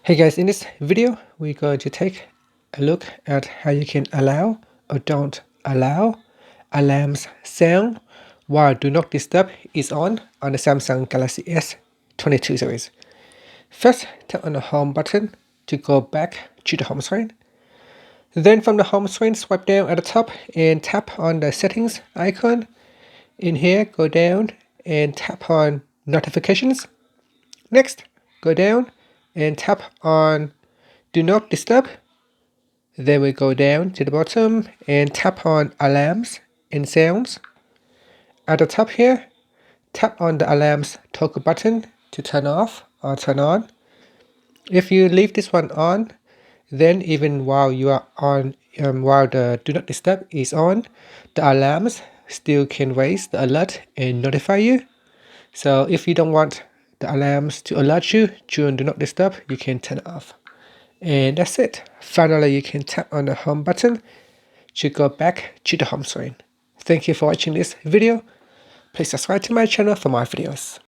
Hey guys, in this video, we're going to take a look at how you can allow or don't allow alarms sound while Do Not Disturb is on the Samsung Galaxy S22 series. First, tap on the home button to go back to the home screen. Then from the home screen, swipe down at the top and tap on the settings icon. In here, go down and tap on notifications. Next, go down and tap on Do Not Disturb. Then we go down to the bottom and tap on Alarms and Sounds. At the top here, tap on the Alarms toggle button to turn off or turn on. If you leave this one on, then even while you are on, while the Do Not Disturb is on, the alarms still can raise the alert and notify you. So if you don't want the alarms to alert you during Do Not Disturb, you can turn it off. And that's it. Finally, you can tap on the home button to go back to the home screen. Thank you for watching this video. Please subscribe to my channel for more videos.